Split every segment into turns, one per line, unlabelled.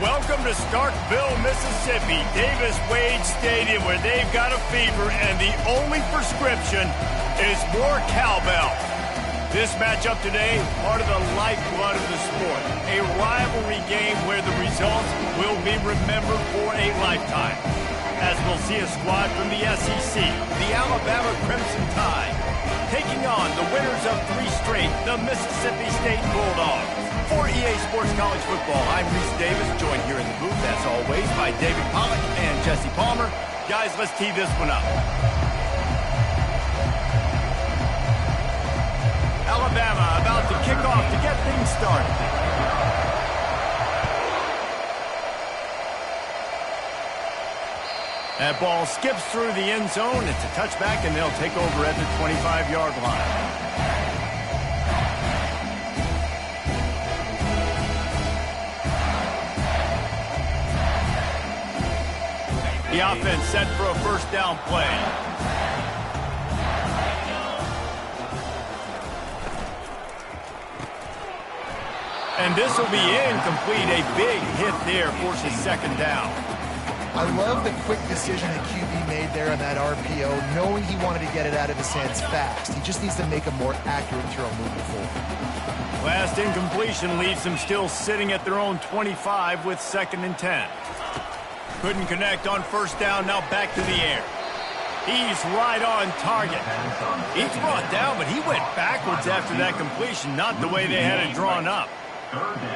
Welcome to Starkville, Mississippi, Davis-Wade Stadium, where they've got a fever, and the only prescription is more cowbell. This matchup today, part of the lifeblood of the sport, a rivalry game where the results will be remembered for a lifetime. As we'll see a squad from the SEC, the Alabama Crimson Tide, taking on the winners of 3 straight, the Mississippi State Bulldogs. For EA Sports College Football, I'm Reese Davis, joined here in the booth, as always, by David Pollack and Jesse Palmer. Guys, let's tee this one up. Alabama about to kick off to get things started. That ball skips through the end zone. It's a touchback, and they'll take over at the 25-yard line. The offense set for a first down play. And this will be incomplete. A big hit there forces second down.
I love the quick decision the QB made there on that RPO, knowing he wanted to get it out of his hands fast. He just needs to make a more accurate throw moving forward.
Last incompletion leaves them still sitting at their own 25 with 2nd and 10. Couldn't connect on first down, now back to the air. He's right on target. He's brought down, but he went backwards after that completion, not the way they had it drawn up.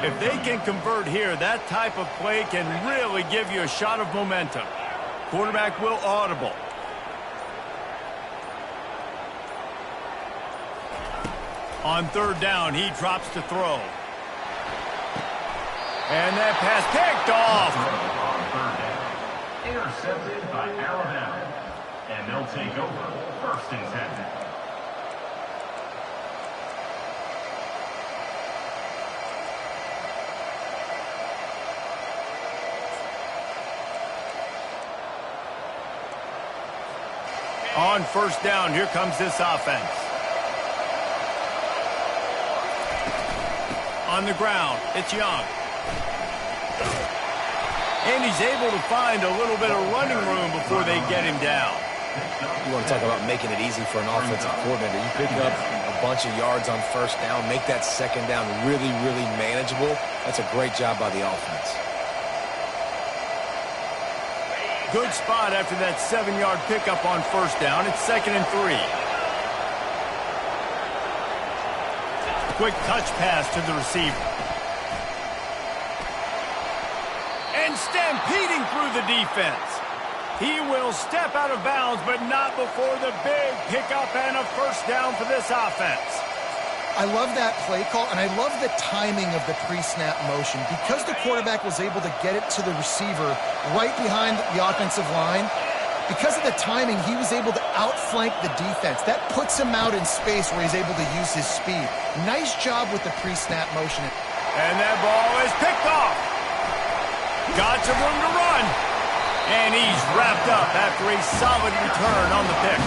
If they can convert here, that type of play can really give you a shot of momentum. Quarterback will audible. On 3rd down, he drops to throw. And that pass picked off.
Intercepted by Alabama. And they'll take over 1st and 10.
On first down, here comes this offense. On the ground, it's Young. And he's able to find a little bit of running room before they get him down.
You want to talk about making it easy for an offensive coordinator. You pick up a bunch of yards on first down, make that second down really, really manageable. That's a great job by the offense.
Good spot after that 7-yard pickup on first down. It's 2nd and 3. Quick touch pass to the receiver. And stampeding through the defense. He will step out of bounds, but not before the big pickup and a first down for this offense.
I love that play call, and I love the timing of the pre-snap motion. Because the quarterback was able to get it to the receiver right behind the offensive line, because of the timing, he was able to outflank the defense. That puts him out in space where he's able to use his speed. Nice job with the pre-snap motion.
And that ball is picked off. Got some room to run. And he's wrapped up after a solid return on the pick.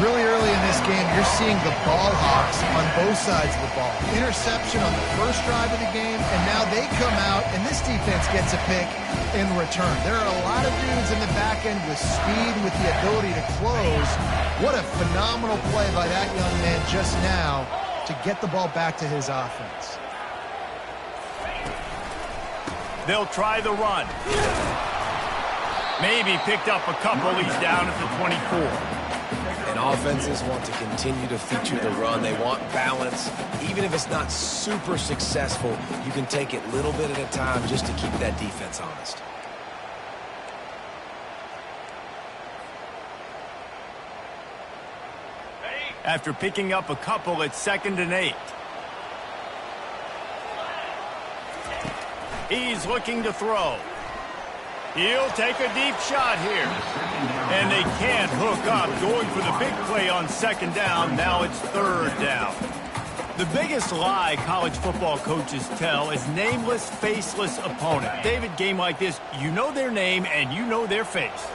Really early in this game, you're seeing the ball hawks on both sides of the ball. Interception on the first drive of the game, and now they come out, and this defense gets a pick in return. There are a lot of dudes in the back end with speed, with the ability to close. What a phenomenal play by that young man just now to get the ball back to his offense.
They'll try the run. Maybe picked up a couple. He's down at the 24.
And offenses want to continue to feature the run. They want balance. Even if it's not super successful, you can take it little bit at a time just to keep that defense honest.
After picking up a couple, it's 2nd and 8. He's looking to throw. He'll take a deep shot here. And they can't hook up, going for the big play on 2nd down. Now it's 3rd down. The biggest lie college football coaches tell is nameless, faceless opponent. David, game like this, you know their name and you know their face.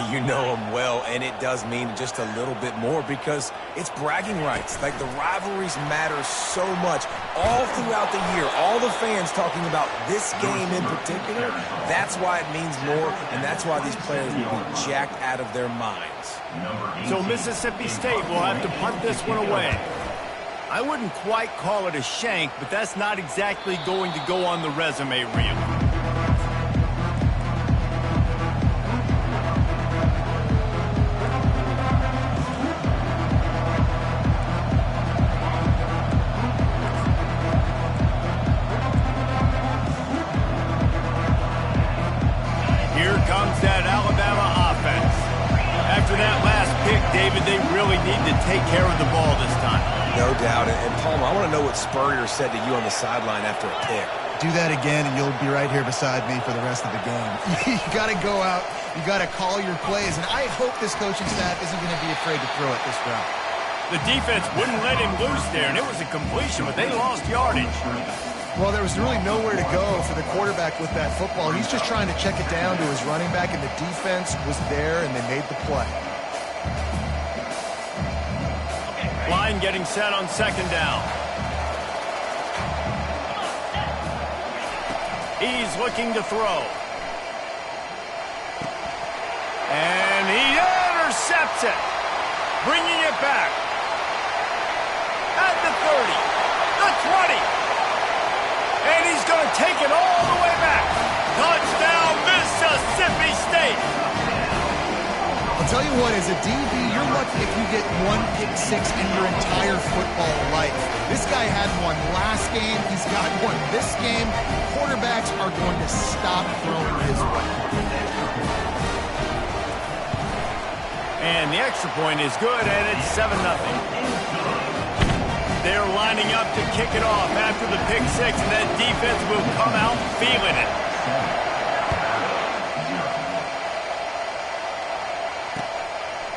You know them well, and it does mean just a little bit more because it's bragging rights. Like, the rivalries matter so much all throughout the year. All the fans talking about this game in particular, that's why it means more, and that's why these players will be jacked out of their minds.
So Mississippi State will have to punt this one away. I wouldn't quite call it a shank, but that's not exactly going to go on the resume reel. Here comes that Alabama offense. After that last pick, David, they really need to take care of the ball this time.
No doubt. And Palmer, I want to know what Spurrier said to you on the sideline after a pick.
Do that again, and you'll be right here beside me for the rest of the game. You got to go out. You got to call your plays, and I hope this coaching staff isn't going to be afraid to throw it this route.
The defense wouldn't let him loose there, and it was a completion, but they lost yardage.
Well, there was really nowhere to go for the quarterback with that football. He's just trying to check it down to his running back, and the defense was there, and they made the play.
Line getting set on second down. He's looking to throw. And he intercepts it. Bringing it back. At the 30. The 20. And he's going to take it all the way back. Touchdown, Mississippi State.
I'll tell you what, as a DB, you're lucky if you get one pick six in your entire football life. This guy had one last game. He's got one this game. Quarterbacks are going to stop throwing his way.
And the extra point is good, and it's 7-0. They're lining up to kick it off after the pick six, and that defense will come out feeling it.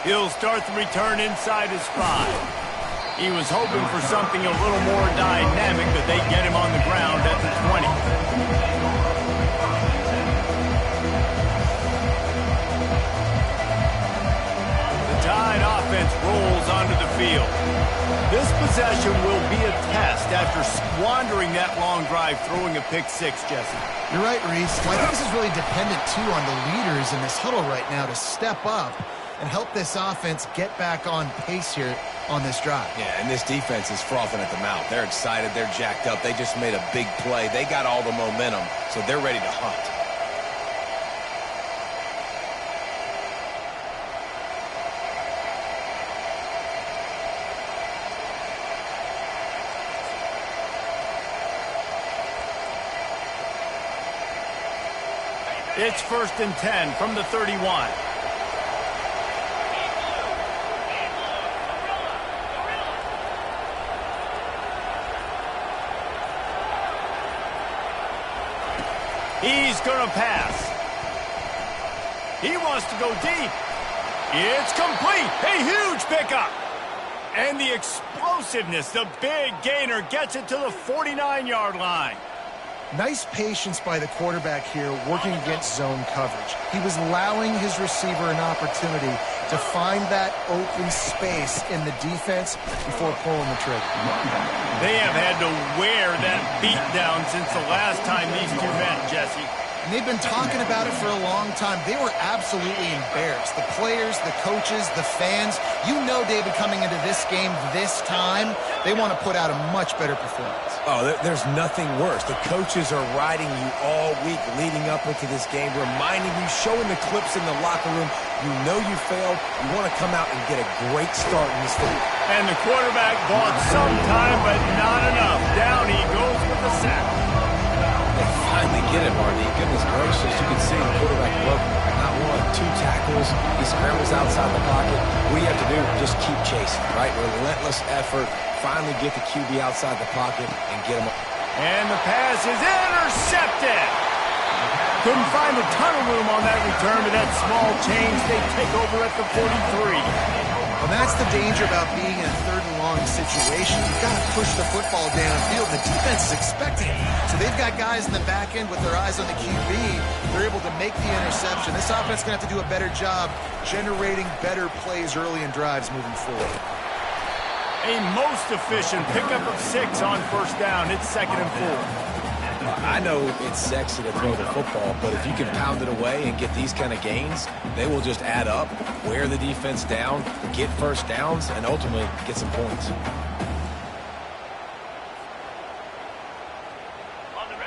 He'll start the return inside his 5. He was hoping for something a little more dynamic, but they get him on the ground at the 20. The Tide offense rolls onto the field. This possession will be a test after squandering that long drive throwing a pick six, Jesse.
You're right, Reese. Well, I think this is really dependent, too, on the leaders in this huddle right now to step up and help this offense get back on pace here on this drive.
Yeah, and this defense is frothing at the mouth. They're excited. They're jacked up. They just made a big play. They got all the momentum, so they're ready to hunt.
It's 1st and 10 from the 31. He's going to pass. He wants to go deep. It's complete. A huge pickup. And the explosiveness, the big gainer, gets it to the 49-yard line.
Nice patience by the quarterback here working against zone coverage. He was allowing his receiver an opportunity to find that open space in the defense before pulling the trigger.
They have had to wear that beat down since the last time these two met, Jesse.
And they've been talking about it for a long time. They were absolutely embarrassed. The players, the coaches, the fans. You know, David, coming into this game this time, they want to put out a much better performance.
Oh, there's nothing worse. The coaches are riding you all week leading up into this game, reminding you, showing the clips in the locker room. You know you failed. You want to come out and get a great start in this thing.
And the quarterback bought some time, but not enough. Down he goes with the sack.
They finally get it, Marty. Goodness gracious, you can see the quarterback broke not one, 2 tackles. He scrambles outside the pocket. What do you have to do? Just keep chasing, right? Relentless effort. Finally get the QB outside the pocket and get him.
And the pass is intercepted. Couldn't find a ton of room on that return to that small change. They take over at the 43.
Well, that's the danger about being in a third and long situation. You've got to push the football downfield. The defense is expecting it. So they've got guys in the back end with their eyes on the QB. They're able to make the interception. This offense is going to have to do a better job generating better plays early in drives moving forward.
A most efficient pickup of 6 on first down. It's 2nd and 4.
I know it's sexy to throw the football, but if you can pound it away and get these kind of gains, they will just add up, wear the defense down, get first downs, and ultimately get some points.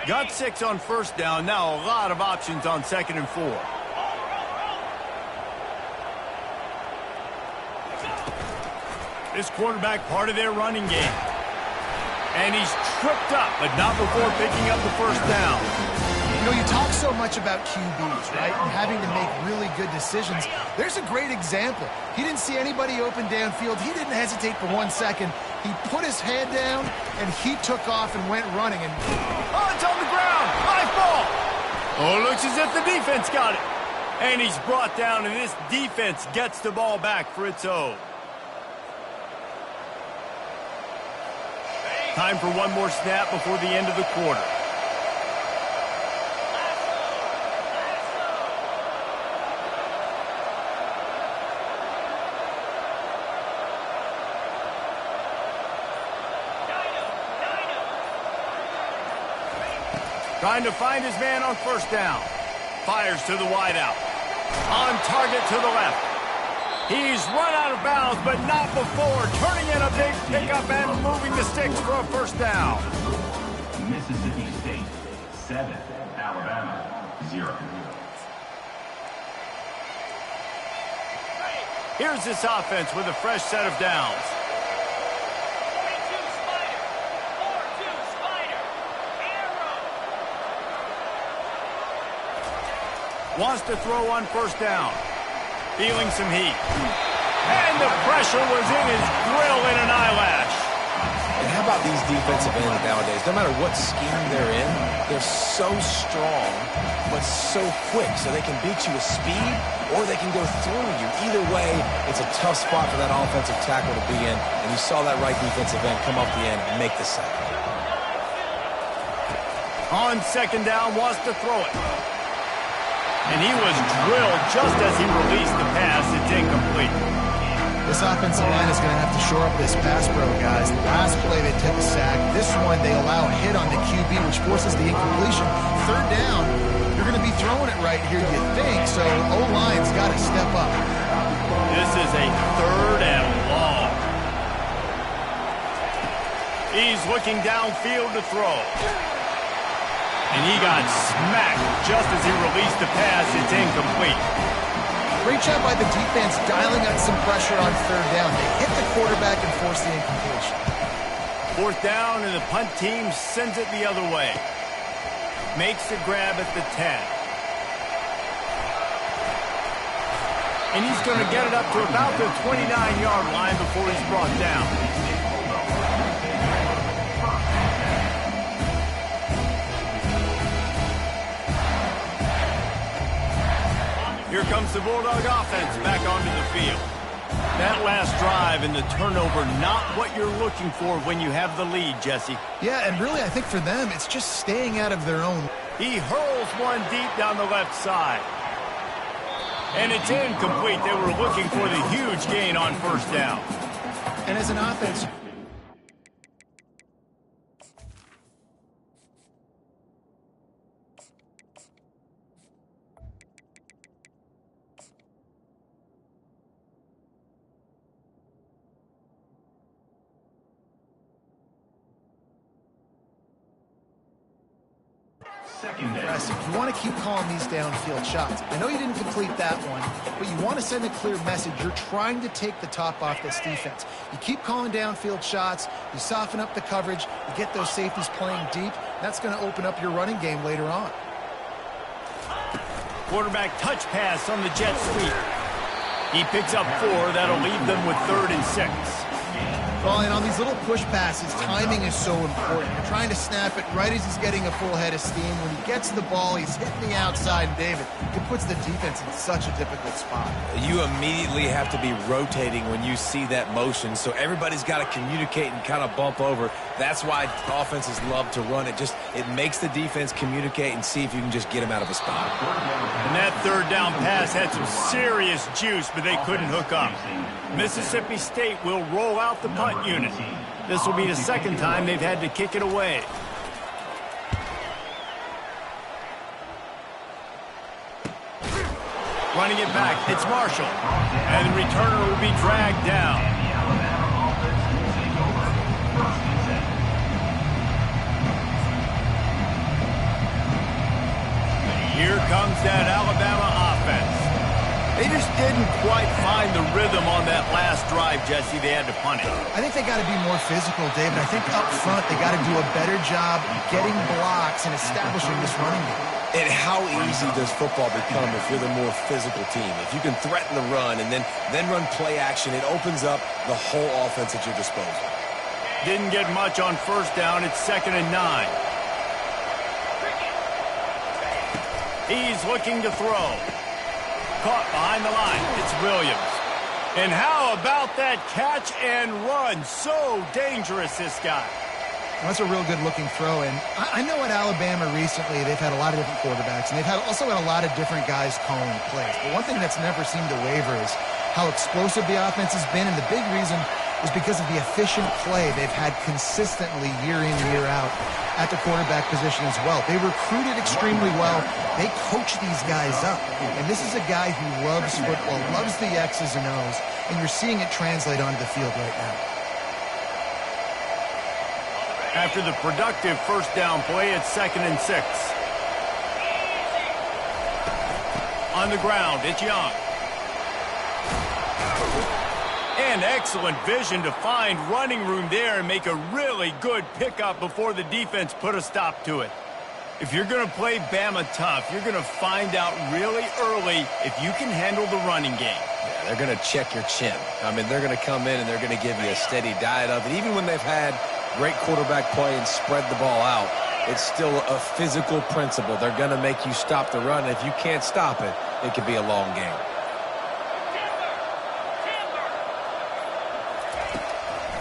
Got 6 on first down. Now a lot of options on 2nd and 4. This quarterback part of their running game. And he's tripped up, but not before picking up the first down.
You know, you talk so much about QBs, right, and having to make really good decisions. There's a great example. He didn't see anybody open downfield. He didn't hesitate for 1 second. He put his head down, and he took off and went running. And
oh, it's on the ground. High ball. Oh, it looks as if the defense got it. And he's brought down, and this defense gets the ball back for its own. Time for one more snap before the end of the quarter. Trying to find his man on first down. Fires to the wideout. On target to the left. He's run out of bounds, but not before. Turning in a big pickup and moving the sticks for a first down.
Mississippi State, 7. Alabama, 0.
Here's this offense with a fresh set of downs. Wants to throw on first down. Feeling some heat. And the pressure was in his grill in an eyelash.
And how about these defensive ends nowadays? No matter what scheme they're in, they're so strong, but so quick. So they can beat you with speed, or they can go through you. Either way, it's a tough spot for that offensive tackle to be in. And you saw that right defensive end come up the end and make the sack.
On second down, wants to throw it. And he was drilled just as he released the pass. It's incomplete.
This offensive line is going to have to shore up this pass pro, guys. The last play they took a sack. This one they allow a hit on the QB, which forces the incompletion. Third down, you're going to be throwing it right here, you think. So O-line's got to step up.
This is a 3rd and long. He's looking downfield to throw. And he got smacked just as he released the pass. It's incomplete.
Great job by the defense dialing up some pressure on third down. They hit the quarterback and force the incompletion.
4th down, and the punt team sends it the other way. Makes the grab at the 10. And he's going to get it up to about the 29-yard line before he's brought down. Here comes the Bulldog offense back onto the field. That last drive and the turnover, not what you're looking for when you have the lead, Jesse.
Yeah, and really I think for them it's just staying out of their own.
He hurls one deep down the left side. And it's incomplete. They were looking for the huge gain on first down.
And as an offense, aggressive. You want to keep calling these downfield shots. I know you didn't complete that one, but you want to send a clear message. You're trying to take the top off this defense. You keep calling downfield shots, you soften up the coverage, you get those safeties playing deep. That's going to open up your running game later on.
Quarterback touch pass on the jet sweep. He picks up 4. That'll leave them with 3rd and 6.
Well, and on these little push passes, timing is so important. You're trying to snap it right as he's getting a full head of steam. When he gets the ball, he's hitting the outside, and David, it puts the defense in such a difficult spot.
You immediately have to be rotating when you see that motion, so everybody's got to communicate and kind of bump over. That's why offenses love to run it. It makes the defense communicate and see if you can just get him out of a spot.
And that third down pass had some serious juice, but they couldn't hook up. Mississippi State will roll out the punt unit. This will be the second time they've had to kick it away. Running it back, it's Marshall. And the returner will be dragged down. Here comes that Alabama offense. They just didn't quite find the rhythm on that last drive, Jesse. They had to punt it.
I think they got to be more physical, David. I think up front they got to do a better job getting blocks and establishing this running game.
And how easy does football become if you're the more physical team? If you can threaten the run and then run play action, it opens up the whole offense at your disposal.
Didn't get much on first down. It's 2nd and 9. He's looking to throw. Caught behind the line. It's Williams. And how about that catch and run? So dangerous, this guy.
That's a real good-looking throw. And I know at Alabama recently they've had a lot of different quarterbacks, and they've also had a lot of different guys calling plays. But one thing that's never seemed to waver is how explosive the offense has been, and the big reason is because of the efficient play they've had consistently year in, year out at the quarterback position as well. They recruited extremely well. They coach these guys up. And this is a guy who loves football, loves the X's and O's, and you're seeing it translate onto the field right now.
After the productive first down play, it's 2nd and 6. On the ground, it's Young. And excellent vision to find running room there and make a really good pickup before the defense put a stop to it. If you're going to play Bama tough, you're going to find out really early if you can handle the running game.
Yeah, they're going to check your chin. I mean, they're going to come in and they're going to give you a steady diet of it. Even when they've had great quarterback play and spread the ball out, it's still a physical principle. They're going to make you stop the run. If you can't stop it, it could be a long game.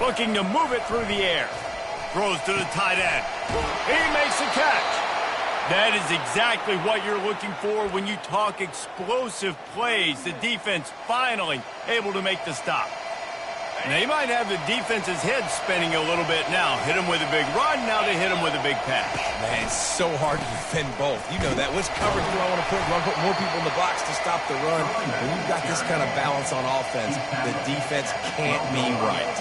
Looking to move it through the air. Throws to the tight end. He makes a catch. That is exactly what you're looking for when you talk explosive plays. The defense finally able to make the stop. Now, you might have the defense's head spinning a little bit now. Hit him with a big run, now they hit him with a big pass.
Man, it's so hard to defend both. You know that. Which coverage do I want to put? Do I put more people in the box to stop the run? When you've got this kind of balance on offense, the defense can't be right.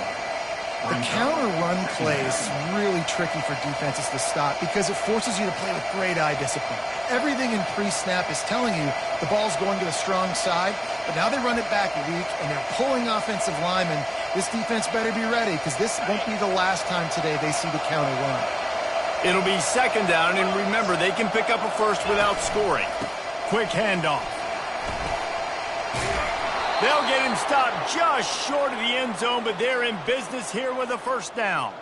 The counter-run play is really tricky for defenses to stop because it forces you to play with great eye discipline. Everything in pre-snap is telling you the ball's going to the strong side, but now they run it back weak, and they're pulling offensive linemen. This defense better be ready because this won't be the last time today they see the counter-run.
It'll be 2nd down, and remember, they can pick up a first without scoring. Quick handoff. They'll get him stopped just short of the end zone, but they're in business here with a first down.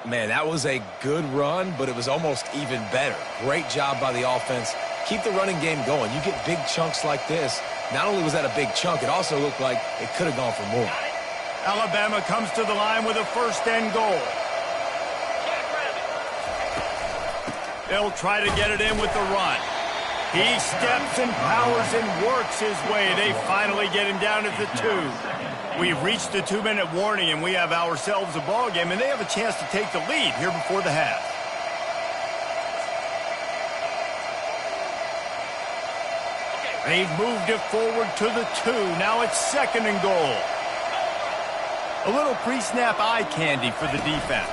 Man, that was a good run, but it was almost even better. Great job by the offense. Keep the running game going. You get big chunks like this. Not only was that a big chunk, it also looked like it could have gone for more.
Alabama comes to the line with a 1st and goal. They'll try to get it in with the run. He steps and powers and works his way. They finally get him down at the 2. We've reached the 2-minute warning, and we have ourselves a ball game, and they have a chance to take the lead here before the half. They've moved it forward to the 2. Now it's 2nd and goal. A little pre-snap eye candy for the defense.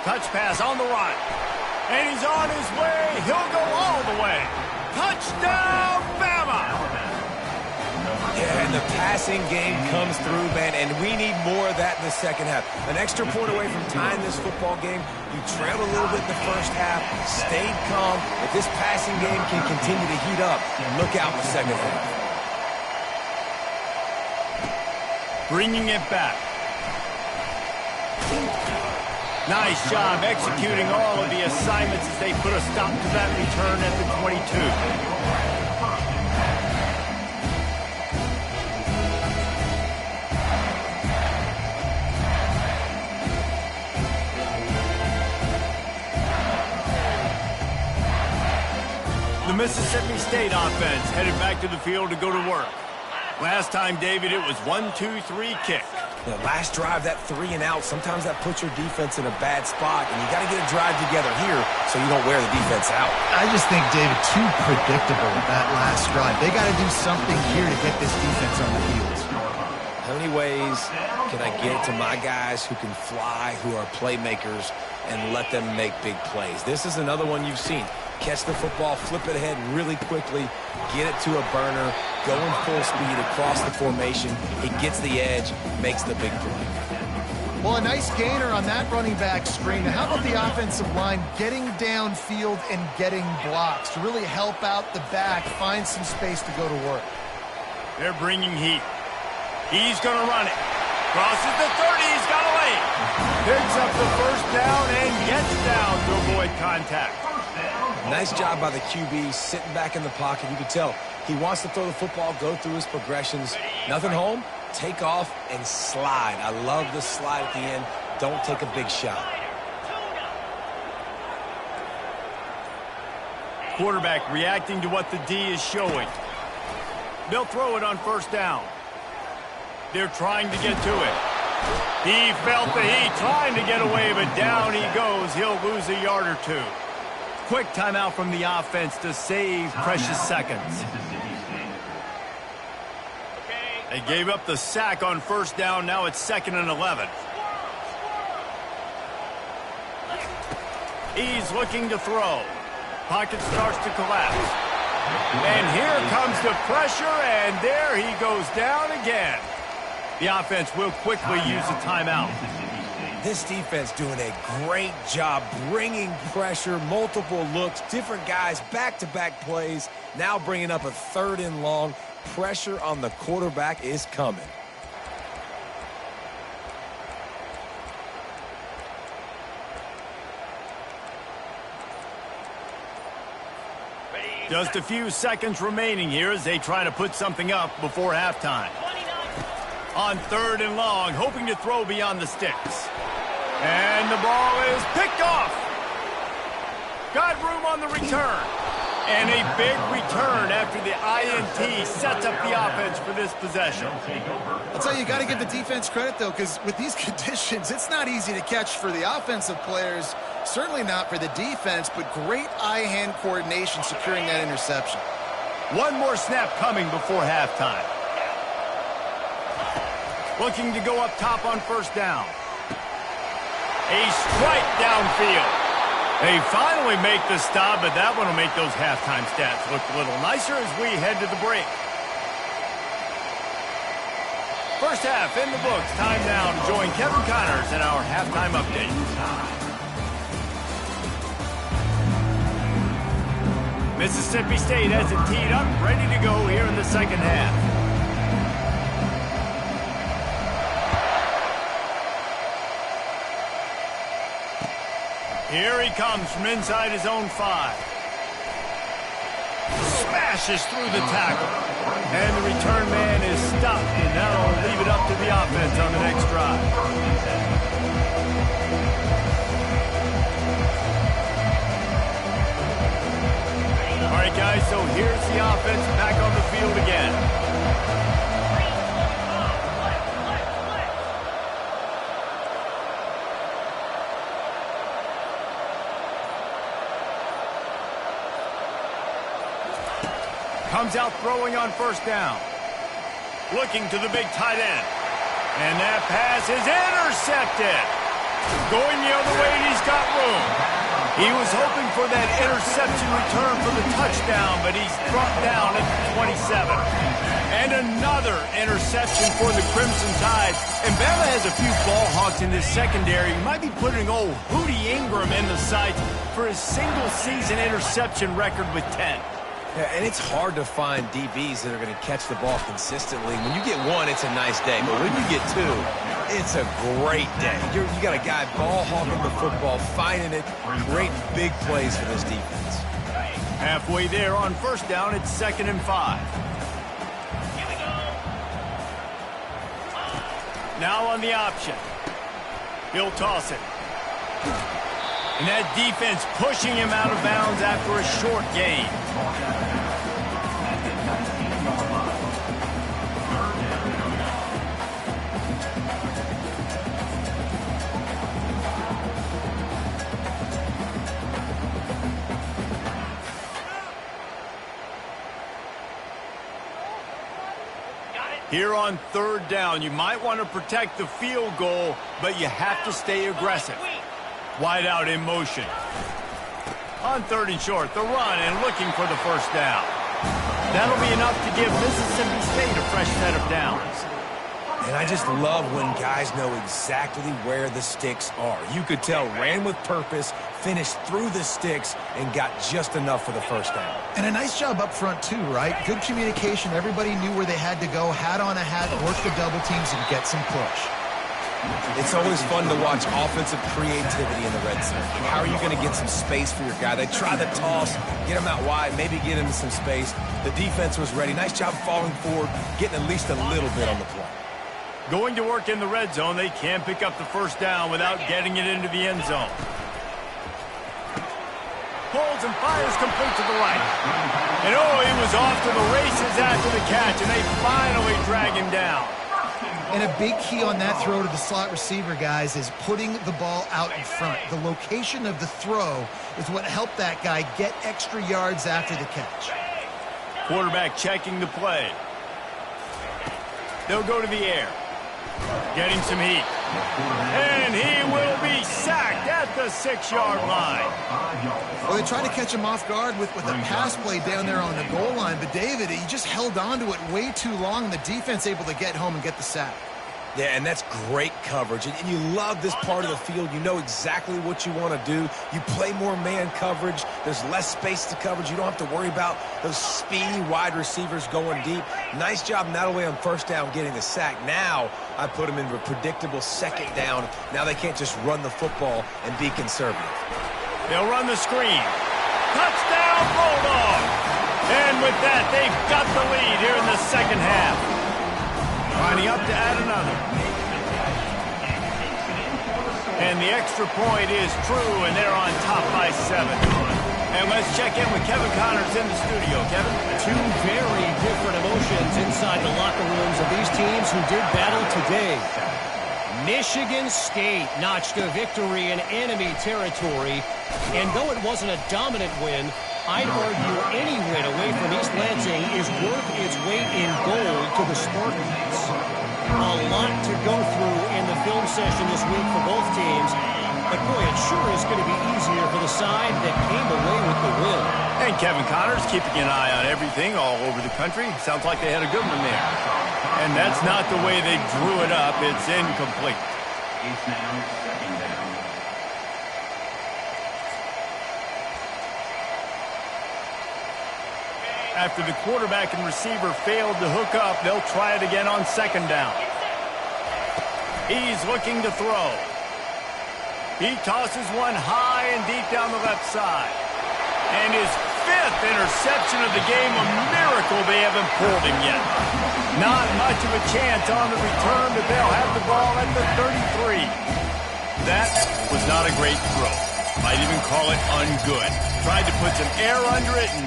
Touch pass on the run. And he's on his way. He'll go all the way. Touchdown, Bama!
Yeah, and the passing game comes through, man, and we need more of that in the second half. An extra point away from tying this football game. You trailed a little bit in the first half, stayed calm. If this passing game can continue to heat up, look out in the second half.
Bringing it back. Nice job executing all of the assignments as they put a stop to that return at the 22. The Mississippi State offense headed back to the field to go to work. Last time, David, it was 1-2-3 kick.
The last drive, that 3 and out, sometimes that puts your defense in a bad spot, and you got to get a drive together here so you don't wear the defense out.
I just think, David, too predictable that last drive. They got to do something here to get this defense on the field.
How many ways can I get to my guys who can fly, who are playmakers, and let them make big plays? This is another one you've seen. Catch the football, flip it ahead really quickly, get it to a burner, going full speed across the formation. He gets the edge, makes the big play.
Well, a nice gainer on that running back screen. Now, how about the offensive line getting downfield and getting blocks to really help out the back, find some space to go to work?
They're bringing heat. He's going to run it. Crosses the 30. He's got a lane. Picks up the first down and gets down to avoid contact.
Nice job by the QB, sitting back in the pocket. You can tell he wants to throw the football, go through his progressions. Nothing home, take off, and slide. I love the slide at the end. Don't take a big shot.
Quarterback reacting to what the D is showing. They'll throw it on first down. They're trying to get to it. He felt the heat, trying to get away, but down he goes. He'll lose a yard or two. Quick timeout from the offense to save precious seconds. They gave up the sack on first down. Now it's 2nd and 11. He's looking to throw. Pocket starts to collapse. And here comes the pressure, and there he goes down again. The offense will quickly use a timeout.
This defense doing a great job bringing pressure, multiple looks, different guys, back-to-back plays. Now bringing up a 3rd and long. Pressure on the quarterback is coming.
Just a few seconds remaining here as they try to put something up before halftime. On 3rd and long, hoping to throw beyond the sticks. And the ball is picked off. Got room on the return. And a big return after the INT sets up the offense for this possession.
I'll tell you, you got to give the defense credit, though, because with these conditions, it's not easy to catch for the offensive players, certainly not for the defense, but great eye-hand coordination securing that interception.
One more snap coming before halftime. Looking to go up top on first down. A strike downfield. They finally make the stop, but that one will make those halftime stats look a little nicer as we head to the break. First half in the books. Time now to join Kevin Connors in our halftime update. Mississippi State has it teed up, ready to go here in the second half. Here he comes from inside his own 5. Smashes through the tackle. And the return man is stopped, and that'll leave it up to the offense on the next drive. All right, guys, so here's the offense back on the field again. Comes out throwing on first down. Looking to the big tight end. And that pass is intercepted. Going the other way, and he's got room. He was hoping for that interception return for the touchdown, but he's brought down at the 27. And another interception for the Crimson Tide. And BAMA has a few ball hawks in this secondary. You might be putting old Hootie Ingram in the sights for his single-season interception record with 10.
Yeah, and it's hard to find DBs that are going to catch the ball consistently. When you get one, it's a nice day. But when you get two, it's a great day. You got a guy ball hawking the football, finding it, creating big plays for this defense.
Halfway there on first down, it's 2nd and 5. Now on the option. He'll toss it. And that defense pushing him out of bounds after a short gain. Here on 3rd down, you might want to protect the field goal, but you have to stay aggressive. Wide out in motion. On 3rd and short, the run and looking for the first down. That'll be enough to give Mississippi State a fresh set of downs.
And I just love when guys know exactly where the sticks are. You could tell ran with purpose, finished through the sticks, and got just enough for the first down.
And a nice job up front, too, right? Good communication. Everybody knew where they had to go, hat on a hat, work the double teams, and get some push.
It's always fun to watch offensive creativity in the red zone. How are you going to get some space for your guy? They try the toss, get him out wide, maybe get him some space. The defense was ready. Nice job falling forward, getting at least a little bit on the play.
Going to work in the red zone, they can't pick up the first down without getting it into the end zone. Pulls and fires complete to the right. And oh, he was off to the races after the catch, and they finally drag him down.
And a big key on that throw to the slot receiver, guys, is putting the ball out in front. The location of the throw is what helped that guy get extra yards after the catch.
Quarterback checking the play. They'll go to the air. Getting some heat. And he will be sacked at the 6-yard line.
Well, they tried to catch him off guard with a pass play down there on the goal line, but David, he just held on to it way too long, and the defense able to get home and get the sack.
Yeah, and that's great coverage. And you love this part of the field. You know exactly what you want to do. You play more man coverage. There's less space to coverage. You don't have to worry about those speedy wide receivers going deep. Nice job not only on first down getting the sack. Now I put them into a predictable 2nd down. Now they can't just run the football and be conservative.
They'll run the screen. Touchdown, Bulldog! And with that, they've got the lead here in the second half. Lining up to add another. And the extra point is true, and they're on top by 7. And let's check in with Kevin Connors in the studio. Kevin?
Two very different emotions inside the locker rooms of these teams who did battle today. Michigan State notched a victory in enemy territory, and though it wasn't a dominant win, I'd argue any win away from East Lansing is worth its weight in gold to the Spartans. A lot to go through in the film session this week for both teams, but boy, it sure is going to be easier for the side that came away with the win.
And Kevin Connors keeping an eye on everything all over the country. Sounds like they had a good one there. And that's not the way they drew it up. It's incomplete.
It's now 2nd down.
After the quarterback and receiver failed to hook up, they'll try it again on 2nd down. He's looking to throw. He tosses one high and deep down the left side. And his 5th interception of the game, a miracle they haven't pulled him yet. Not much of a chance on the return, but they'll have the ball at the 33. That was not a great throw. Might even call it ungood. Tried to put some air under it and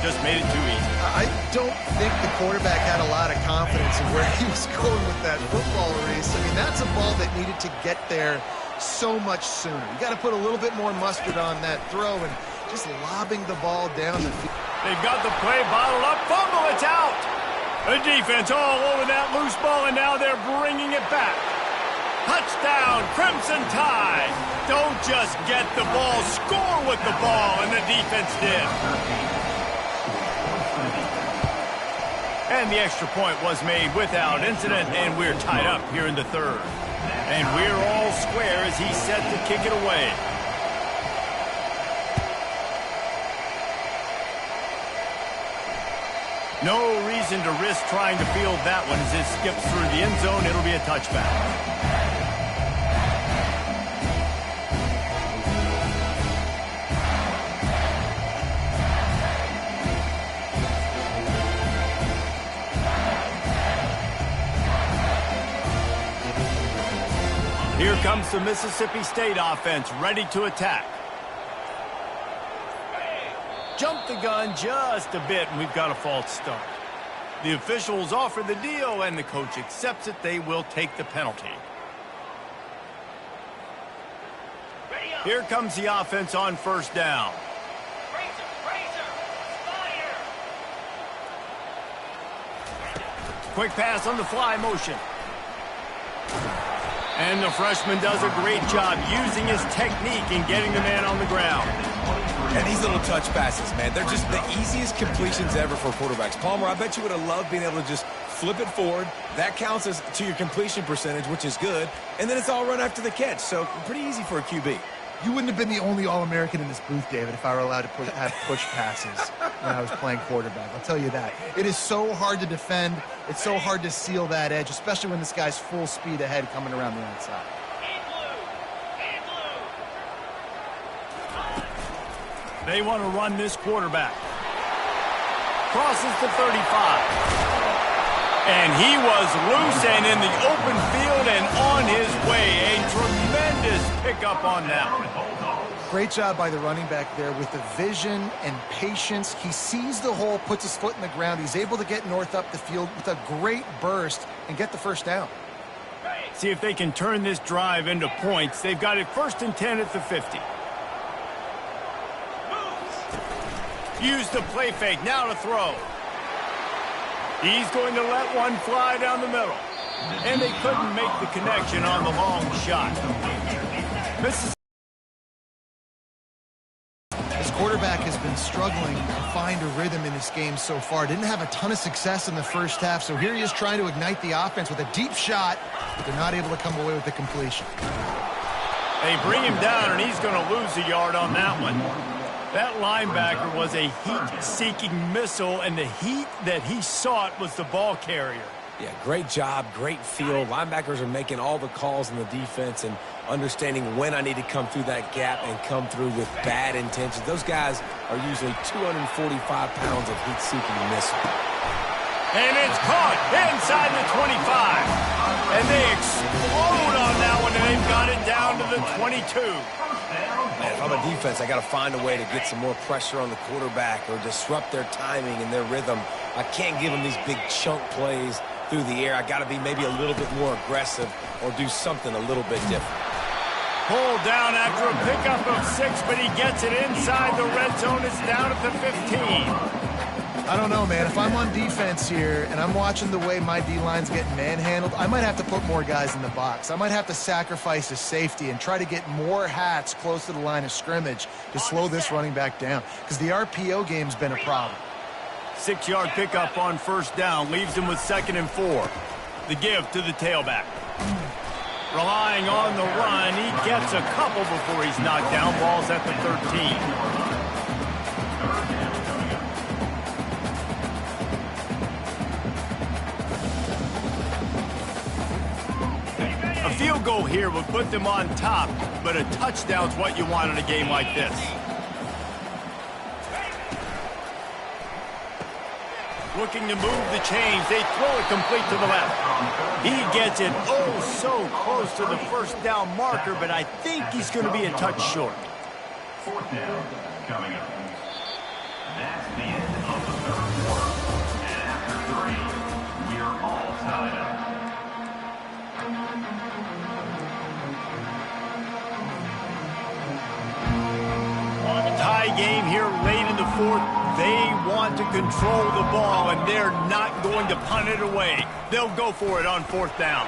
just made it too easy.
I don't think the quarterback had a lot of confidence in where he was going with that football race. I mean, that's a ball that needed to get there so much sooner. You got to put a little bit more mustard on that throw and just lobbing the ball down the field.
They've got the play bottled up. Fumble, it's out. The defense all over that loose ball, and now they're bringing it back. Touchdown, Crimson Tide. Don't just get the ball, score with the ball, and the defense did. And the extra point was made without incident, and we're tied up here in the 3rd. And we're all square as he's set to kick it away. No reason to risk trying to field that one as it skips through the end zone. It'll be a touchback. Here comes the Mississippi State offense, ready to attack. Jump the gun just a bit, and we've got a false start. The officials offer the deal, and the coach accepts it. They will take the penalty. Here comes the offense on first down. Quick pass on the fly motion. And the freshman does a great job using his technique and getting the man on the ground.
And these little touch passes, man, they're just the easiest completions ever for quarterbacks. Palmer, I bet you would have loved being able to just flip it forward. That counts as to your completion percentage, which is good. And then it's all run after the catch, so pretty easy for a QB.
You wouldn't have been the only All-American in this booth, David, if I were allowed to have push passes when I was playing quarterback. I'll tell you that. It is so hard to defend. It's so hard to seal that edge, especially when this guy's full speed ahead coming around the outside.
They want to run this quarterback. Crosses the 35. And he was loose and in the open field and on his way. A tremendous pickup on that one.
Great job by the running back there with the vision and patience. He sees the hole, puts his foot in the ground. He's able to get north up the field with a great burst and get the first down.
See if they can turn this drive into points. They've got it 1st and 10 at the 50. Use the play fake. Now to throw. He's going to let one fly down the middle. And they couldn't make the connection on the long shot.
This quarterback has been struggling to find a rhythm in this game so far. Didn't have a ton of success in the first half, so here he is trying to ignite the offense with a deep shot, but they're not able to come away with the completion.
They bring him down, and he's going to lose a yard on that one. That linebacker was a heat-seeking missile, and the heat that he sought was the ball carrier.
Yeah, great job, great feel. Linebackers are making all the calls in the defense and understanding when I need to come through that gap and come through with bad intentions. Those guys are usually 245 pounds of heat-seeking missile.
And it's caught inside the 25. And they explode on that one, and they've got it down to the 22.
Man, if I'm a defense, I got to find a way to get some more pressure on the quarterback or disrupt their timing and their rhythm. I can't give them these big chunk plays through the air. I got to be maybe a little bit more aggressive or do something a little bit different.
Pulled down after a pickup of 6, but he gets it inside the red zone. It's down at the 15.
I don't know, man. If I'm on defense here and I'm watching the way my D-line's getting manhandled, I might have to put more guys in the box. I might have to sacrifice a safety and try to get more hats close to the line of scrimmage to slow this running back down, because the RPO game's been a problem.
6-yard pickup on first down leaves him with 2nd and 4. The give to the tailback. Relying on the run, he gets a couple before he's knocked down. Ball's at the 13. A field goal here would put them on top, but a touchdown's what you want in a game like this. Looking to move the chains. They throw it complete to the left. He gets it oh so close to the first down marker, but I think he's going to be a touch short.
4th down coming up. That's the end of the 3rd quarter. And after 3, we are all tied up.
Tie game here late in the 4th. They want to control the ball, and they're not going to punt it away. They'll go for it on 4th down.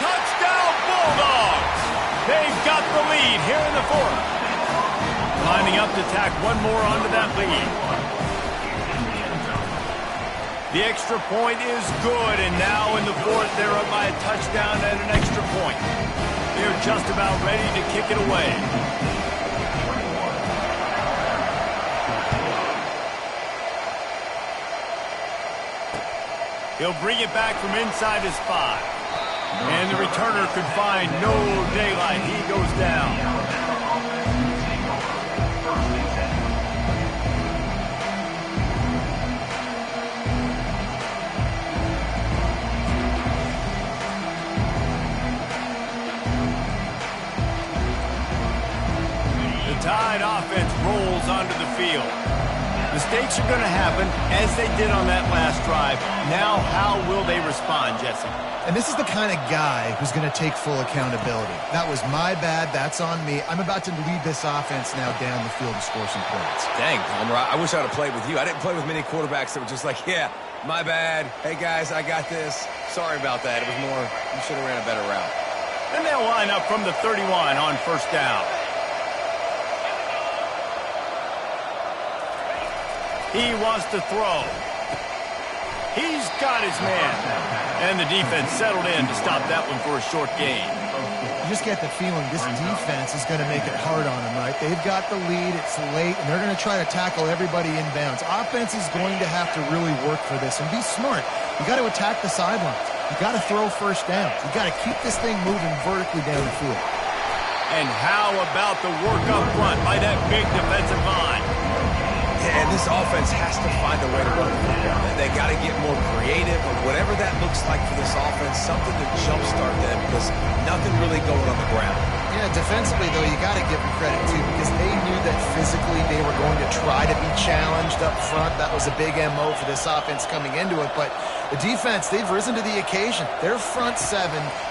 Touchdown, Bulldogs! They've got the lead here in the 4th. Lining up to tack one more onto that lead. The extra point is good, and now in the 4th, they're up by a touchdown and an extra point. They're just about ready to kick it away. He'll bring it back from inside his 5. And the returner could find no daylight. He goes down. Tide offense rolls onto the field. Mistakes are going to happen, as they did on that last drive. Now, how will they respond, Jesse?
And this is the kind of guy who's going to take full accountability. That was my bad. That's on me. I'm about to lead this offense now down the field and score some points.
Dang, Palmer, I wish I would have played with you. I didn't play with many quarterbacks that were just like, yeah, my bad. Hey, guys, I got this. Sorry about that. It was more, you should have ran a better route.
And they'll line up from the 31 on first down. He wants to throw. He's got his man. And the defense settled in to stop that one for a short gain.
You just get the feeling this defense is going to make it hard on them, right? They've got the lead. It's late, and they're going to try to tackle everybody inbounds. Offense is going to have to really work for this and be smart. You got to attack the sidelines. You got to throw first downs. You got to keep this thing moving vertically down the field.
And how about the work up front by that big defensive line?
And this offense has to find a way to run the football. They got to get more creative, or whatever that looks like for this offense, something to jumpstart them, because nothing really going on the ground.
Yeah, defensively, though, you got to give them credit, too, because they knew that physically they were going to try to be challenged up front. That was a big MO for this offense coming into it. But the defense, they've risen to the occasion. Their front 7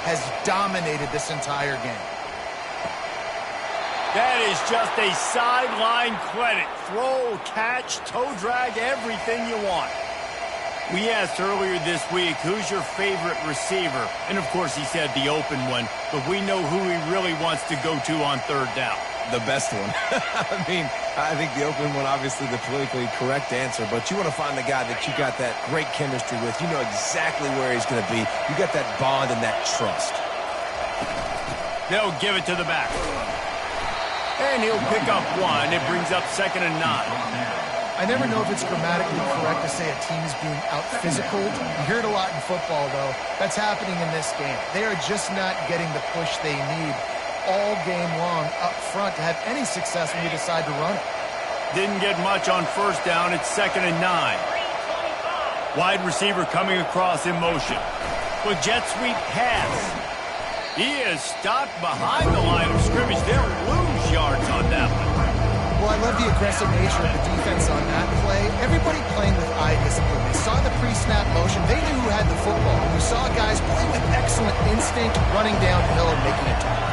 has dominated this entire game.
That is just a sideline credit. Throw, catch, toe drag, everything you want. We asked earlier this week, who's your favorite receiver? And, of course, he said the open one, but we know who he really wants to go to on third down.
The best one. I mean, I think the open one, obviously the politically correct answer, but you want to find the guy that you got that great chemistry with. You know exactly where he's going to be. You got that bond and that trust.
They'll give it to the back. And he'll pick up 1. It brings up 2nd and 9.
I never know if it's grammatically correct to say a team is being out-physicaled. You hear it a lot in football, though. That's happening in this game. They are just not getting the push they need all game long up front to have any success when you decide to run it.
Didn't get much on first down. It's 2nd and 9. Wide receiver coming across in motion. With jet sweep pass. He is stopped behind the line of scrimmage. They'll lose yards on that one.
Well, I love the aggressive nature of the defense on that play. Everybody playing with eye discipline. They saw the pre-snap motion. They knew who had the football. And you saw guys play with excellent instinct, running downhill and making a tackle.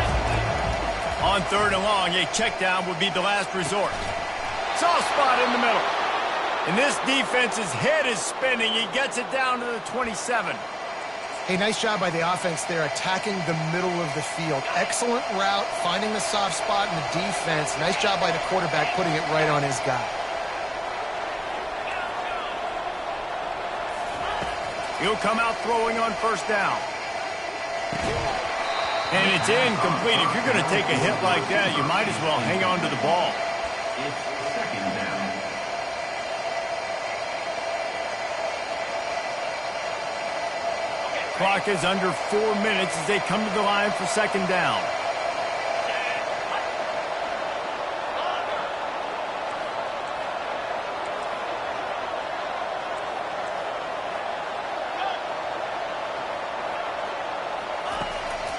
On 3rd and long, a check down would be the last resort. Soft spot in the middle. And this defense's head is spinning. He gets it down to the 27.
Hey, nice job by the offense there, attacking the middle of the field. Excellent route, finding the soft spot in the defense. Nice job by the quarterback putting it right on his guy.
He'll come out throwing on first down. And it's incomplete. If you're going to take a hit like that, you might as well hang on to the ball.
It's 2nd down.
Clock is under 4 minutes as they come to the line for 2nd down.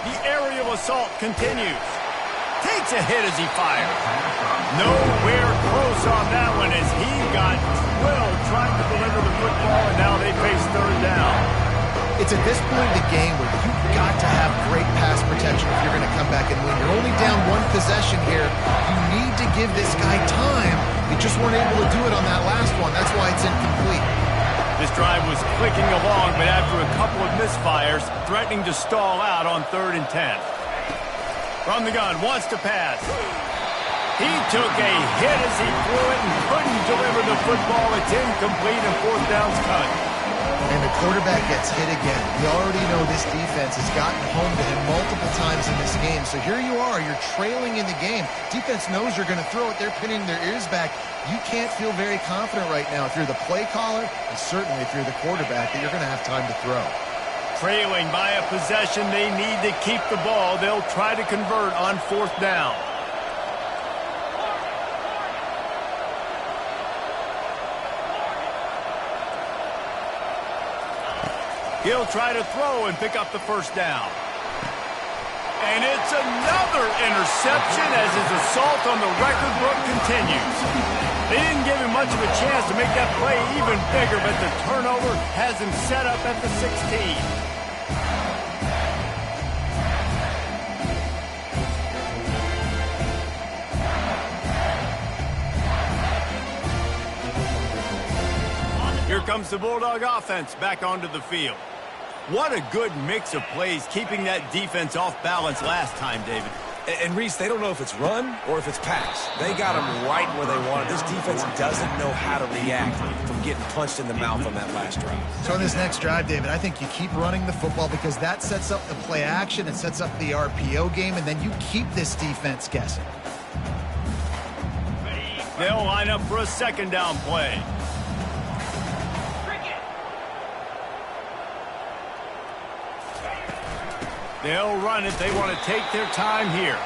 The aerial assault continues. Takes a hit as he fires. Nowhere close on that one as he got drilled trying to deliver the football, and now they face 3rd down.
It's at this point in the game where you've got to have great pass protection if you're going to come back and win. You're only down 1 possession here. You need to give this guy time. You just weren't able to do it on that last one. That's why it's incomplete.
This drive was clicking along, but after a couple of misfires, threatening to stall out on 3rd and 10. From the gun, wants to pass. He took a hit as he threw it and couldn't deliver the football. It's incomplete and 4th down's cut.
And the quarterback gets hit again. We already know this defense has gotten home to him multiple times in this game. So here you are, you're trailing in the game. Defense knows you're going to throw it. They're pinning their ears back. You can't feel very confident right now if you're the play caller, and certainly if you're the quarterback, that you're going to have time to throw.
Trailing by a possession, they need to keep the ball. They'll try to convert on 4th down. He'll try to throw and pick up the 1st down. And it's another interception as his assault on the record book continues. They didn't give him much of a chance to make that play even bigger, but the turnover has him set up at the 16. Here comes the Bulldog offense back onto the field. What a good mix of plays, keeping that defense off balance last time, David.
And Reese, they don't know if it's run or if it's pass. They got them right where they wanted. This defense doesn't know how to react from getting punched in the mouth on that last drive.
So on this next drive, David, I think you keep running the football because that sets up the play action, it sets up the RPO game, and then you keep this defense guessing.
They'll line up for a 2nd down play. They'll run it. They want to take their time here.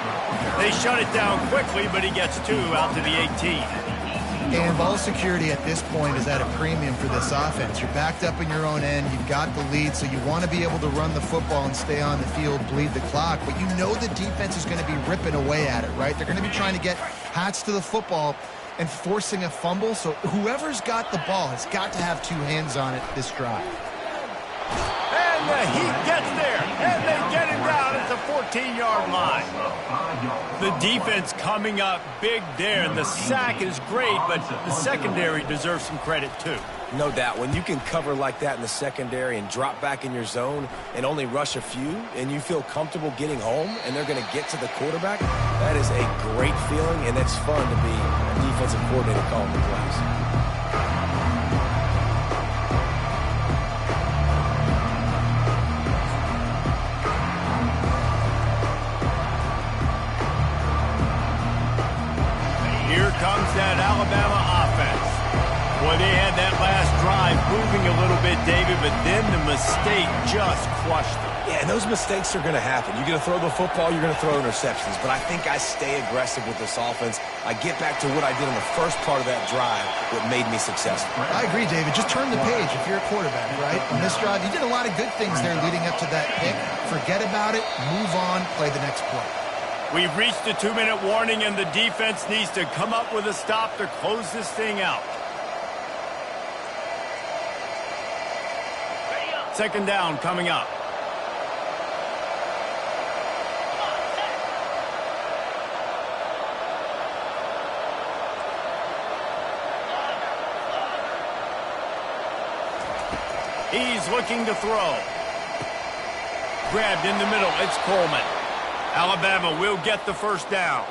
They shut it down quickly, but he gets 2 out to the 18.
And ball security at this point is at a premium for this offense. You're backed up in your own end. You've got the lead, so you want to be able to run the football and stay on the field, bleed the clock. But you know the defense is going to be ripping away at it, right? They're going to be trying to get Hats to the football and forcing a fumble. So whoever's got the ball has got to have 2 hands on it this drive.
And the Heat gets there, and they get him down at the 14-yard line. The defense coming up big there, and the sack is great, but the secondary deserves some credit too.
No doubt. When you can cover like that in the secondary and drop back in your zone and only rush a few, and you feel comfortable getting home, and they're going to get to the quarterback, that is a great feeling, and it's fun to be a defensive coordinator calling the plays.
Here comes that Alabama offense. Boy, they had that last drive moving a little bit, David, but then the mistake just crushed them.
Yeah, and those mistakes are going to happen. You're going to throw the football, you're going to throw interceptions. But I think I stay aggressive with this offense. I get back to what I did in the first part of that drive, what made me successful.
I agree, David. Just turn the page if you're a quarterback, right? On this drive, you did a lot of good things there leading up to that pick. Forget about it, move on, play the next play.
We've reached the 2-minute warning, and the defense needs to come up with a stop to close this thing out. 2nd down coming up. He's looking to throw. Grabbed in the middle. It's Coleman. Alabama will get the 1st down.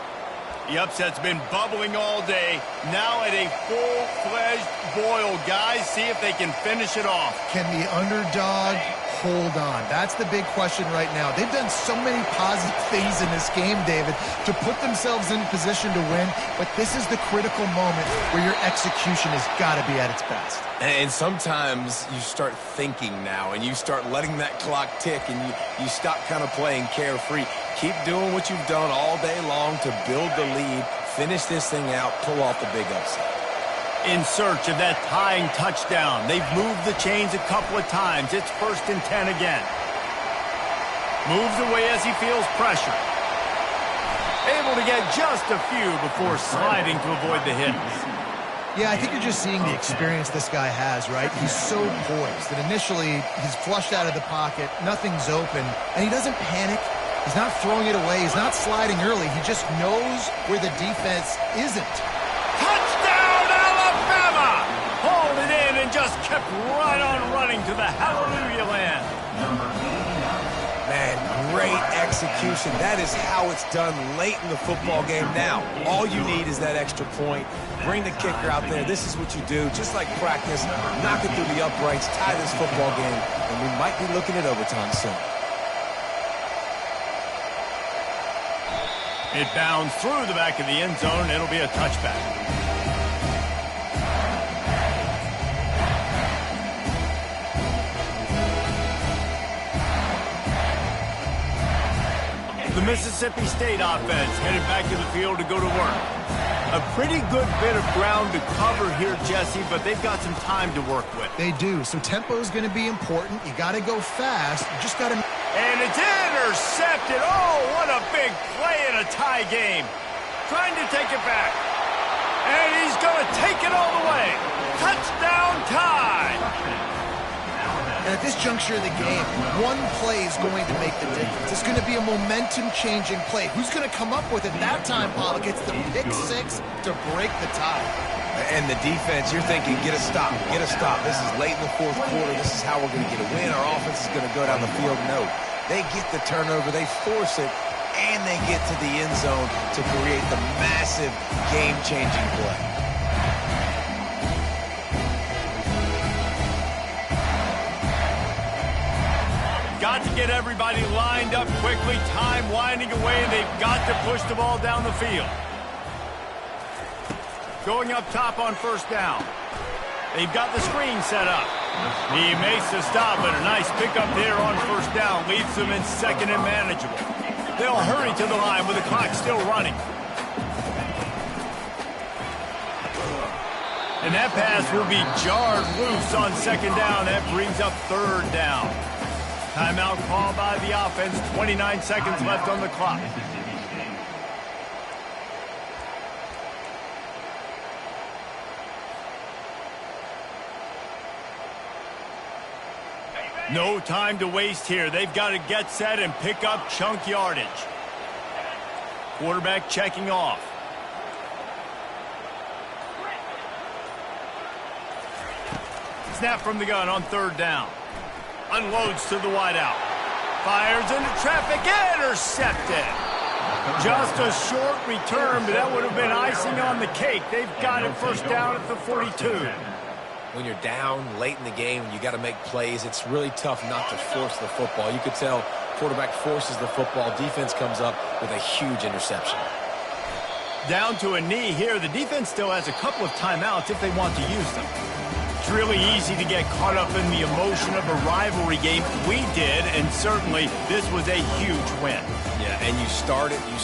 The upset's been bubbling all day. Now at a full-fledged boil. Guys, see if they can finish it off.
Can the underdog hold on? That's the big question right now. They've done so many positive things in this game, David, to put themselves in position to win, but this is the critical moment where your execution has got to be at its best.
And sometimes you start thinking now, and you start letting that clock tick, and you stop kind of playing carefree. Keep doing what you've done all day long to build the lead, finish this thing out, pull off the big upset.
In search of that tying touchdown. They've moved the chains a couple of times. It's 1st and 10 again. Moves away as he feels pressure. Able to get just a few before sliding to avoid the hits.
Yeah, I think you're just seeing the experience this guy has, right? He's so poised that initially he's flushed out of the pocket, nothing's open, and he doesn't panic. He's not throwing it away. He's not sliding early. He just knows where the defense isn't.
Touchdown, Alabama! Hauled it in and just kept right on running to the hallelujah land.
Man, great execution. execution. That is how it's done late in the football game. Now, all you need is that extra point. Bring the kicker out there. This is what you do. Just like practice, knock it through the uprights, tie this football game, and we might be looking at overtime soon.
It bounds through the back of the end zone. It'll be a touchback. The Mississippi State offense headed back to the field to go to work. A pretty good bit of ground to cover here, Jesse, but they've got some time to work with.
They do, so tempo is going to be important. You got to go fast. You just got to...
And it's intercepted. Oh, what a big play in a tie game. Trying to take it back. And he's going to take it all the way. Touchdown tie.
And at this juncture of the game, one play is going to make the difference. It's going to be a momentum-changing play. Who's going to come up with it that time, Pollock? It's the pick six to break the tie.
And the defense, you're thinking, get a stop, get a stop. This is late in the fourth quarter. This is how we're going to get a win. Our offense is going to go down the field. No, they get the turnover, they force it, and they get to the end zone to create the massive game-changing play.
Got to get everybody lined up quickly. Time winding away, and they've got to push the ball down the field. Going up top on first down. They've got the screen set up. He makes the stop, and a nice pickup there on first down. Leaves them in second and manageable. They'll hurry to the line with the clock still running. And that pass will be jarred loose on second down. That brings up third down. Timeout called by the offense. 29 seconds left on the clock. No time to waste here. They've got to get set and pick up chunk yardage. Quarterback checking off. Snap from the gun on third down. Unloads to the wideout. Fires into traffic. Intercepted. Just a short return, but that would have been icing on the cake. They've got it first down at the 42.
When you're down late in the game and you got to make plays, it's really tough not to force the football. You could tell quarterback forces the football. Defense comes up with a huge interception.
Down to a knee here. The defense still has a couple of timeouts if they want to use them. It's really easy to get caught up in the emotion of a rivalry game. We did, and certainly this was a huge win.
Yeah, and you start it, you